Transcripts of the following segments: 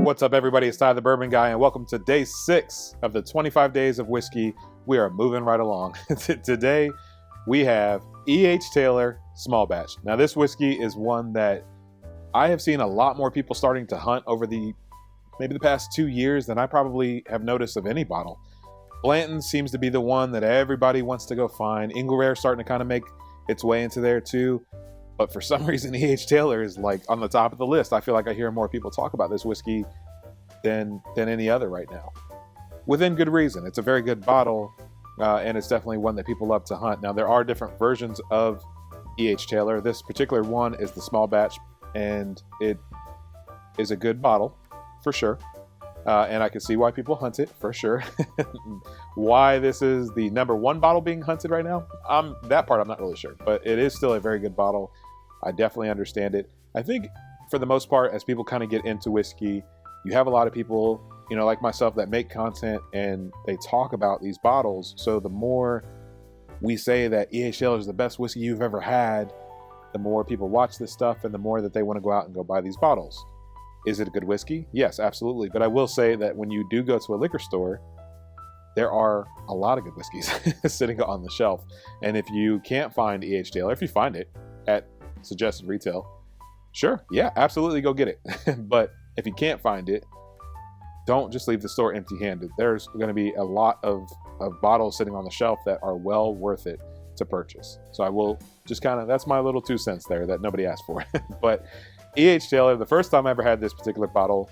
What's up, everybody? It's Ty the Bourbon Guy, and welcome to day 6 of the 25 days of whiskey. We are moving right along. Today, we have E.H. Taylor Small Batch. Now, this whiskey is one that I have seen a lot more people starting to hunt over maybe the past 2 years than I probably have noticed of any bottle. Blanton seems to be the one that everybody wants to go find. Inglerare's starting to kind of make its way into there too. But for some reason, E.H. Taylor is like on the top of the list. I feel like I hear more people talk about this whiskey than any other right now. Within good reason. It's a very good bottle, and it's definitely one that people love to hunt. Now, there are different versions of E.H. Taylor. This particular one is the small batch, and it is a good bottle, for sure. And I can see why people hunt it, for sure. Why this is the #1 bottle being hunted right now, that part I'm not really sure. But it is still a very good bottle. I definitely understand it. I think, for the most part, as people kind of get into whiskey, you have a lot of people, like myself, that make content and they talk about these bottles. So the more we say that E.H. Taylor is the best whiskey you've ever had, the more people watch this stuff and the more that they want to go out and go buy these bottles. Is it a good whiskey? Yes, absolutely. But I will say that when you do go to a liquor store, there are a lot of good whiskeys sitting on the shelf. And if you can't find E.H. Taylor, if you find it at suggested retail, sure, yeah, absolutely go get it. But if you can't find it, don't just leave the store empty-handed. There's going to be a lot of bottles sitting on the shelf that are well worth it to purchase. So I will just that's my little 2 cents there that nobody asked for. But E.H. Taylor, the first time I ever had this particular bottle,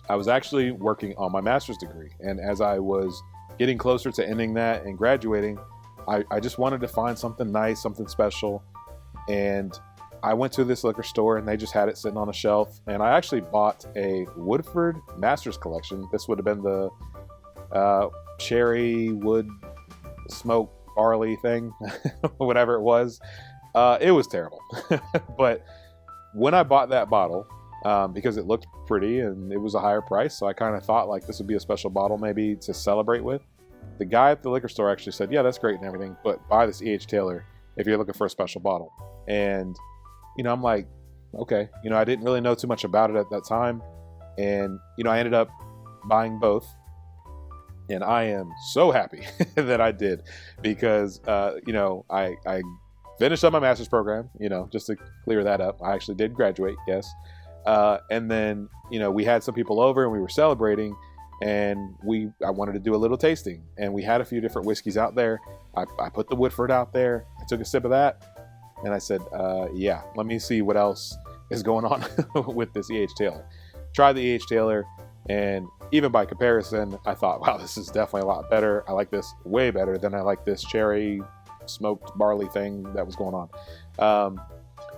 I was actually working on my master's degree. And as I was getting closer to ending that and graduating, I just wanted to find something nice, something special. And I went to this liquor store and they just had it sitting on a shelf. And I actually bought a Woodford Master's Collection. This would have been the cherry wood smoke barley thing, whatever it was. It was terrible. But when I bought that bottle, because it looked pretty and it was a higher price, so I kind of thought like this would be a special bottle maybe to celebrate with. The guy at the liquor store actually said, yeah, that's great and everything, but buy this E.H. Taylor if you're looking for a special bottle. And I'm like, okay. I didn't really know too much about it at that time. And, I ended up buying both. And I am so happy that I did because, I finished up my master's program, just to clear that up. I actually did graduate, yes. And then, we had some people over and we were celebrating and I wanted to do a little tasting. And we had a few different whiskeys out there. I put the Woodford out there. I took a sip of that. And I said, yeah, let me see what else is going on with this E.H. Taylor. Tried the E.H. Taylor, and even by comparison, I thought, wow, this is definitely a lot better. I like this way better than I like this cherry smoked barley thing that was going on.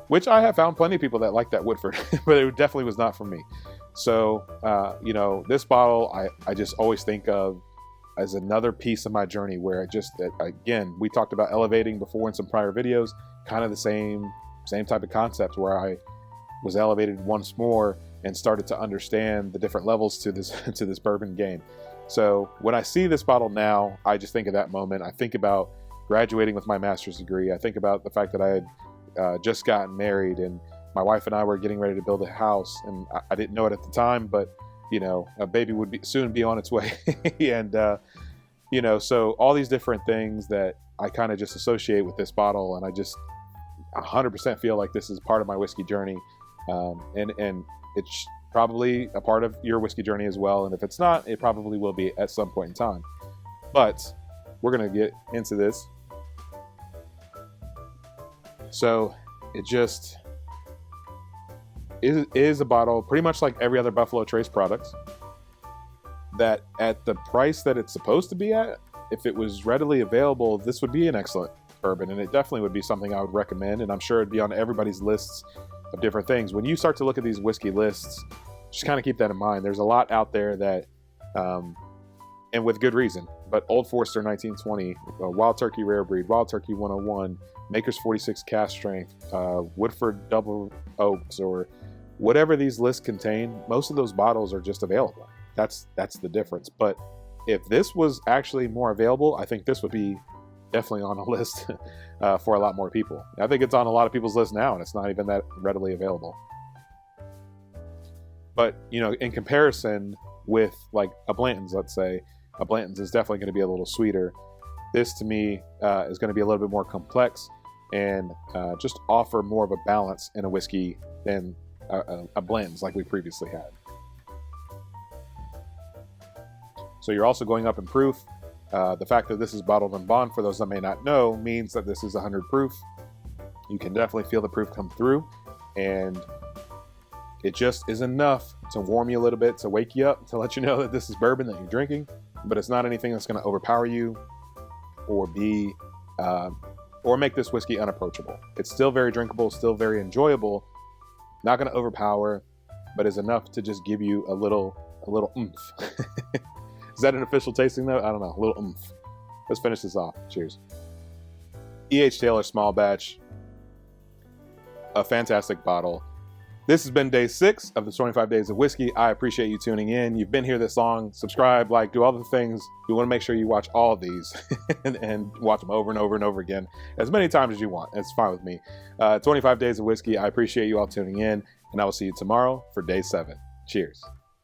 Which I have found plenty of people that like that Woodford, but it definitely was not for me. So, this bottle, I just always think of as another piece of my journey where again, we talked about elevating before in some prior videos, kind of the same type of concept where I was elevated once more and started to understand the different levels to this bourbon game. So when I see this bottle now, I just think of that moment. I think about graduating with my master's degree. I think about the fact that I had just gotten married and my wife and I were getting ready to build a house, and I didn't know it at the time, but a baby would soon be on its way. And, so all these different things that I kind of just associate with this bottle, and I just 100% feel like this is part of my whiskey journey. And it's probably a part of your whiskey journey as well. And if it's not, it probably will be at some point in time. But we're going to get into this. So it just is a bottle pretty much like every other Buffalo Trace product, that at the price that it's supposed to be at, if it was readily available, this would be an excellent bourbon, and it definitely would be something I would recommend, and I'm sure it'd be on everybody's lists of different things. When you start to look at these whiskey lists, just kind of keep that in mind. There's a lot out there that, and with good reason, but Old Forester 1920, Wild Turkey Rare Breed, Wild Turkey 101, Maker's 46 Cask Strength, Woodford Double Oaks, or whatever these lists contain, most of those bottles are just available. That's the difference. But if this was actually more available, I think this would be definitely on a list for a lot more people. I think it's on a lot of people's list now, and it's not even that readily available. But, you know, in comparison with like a Blanton's, let's say, a Blanton's is definitely going to be a little sweeter. This, to me, is going to be a little bit more complex and just offer more of a balance in a whiskey than a Blanton's like we previously had. So you're also going up in proof. The fact that this is bottled in bond, for those that may not know, means that this is 100 proof. You can definitely feel the proof come through, and it just is enough to warm you a little bit, to wake you up, to let you know that this is bourbon that you're drinking, but it's not anything that's going to overpower you or be or make this whiskey unapproachable. It's still very drinkable, still very enjoyable, not going to overpower, but is enough to just give you a little oomph. Is that an official tasting note? I don't know. A little oomph. Let's finish this off. Cheers. E.H. Taylor Small Batch. A fantastic bottle. This has been day 6 of the 25 Days of Whiskey. I appreciate you tuning in. You've been here this long. Subscribe, like, do all the things. You want to make sure you watch all of these and watch them over and over and over again as many times as you want. It's fine with me. 25 Days of Whiskey. I appreciate you all tuning in, and I will see you tomorrow for day 7. Cheers.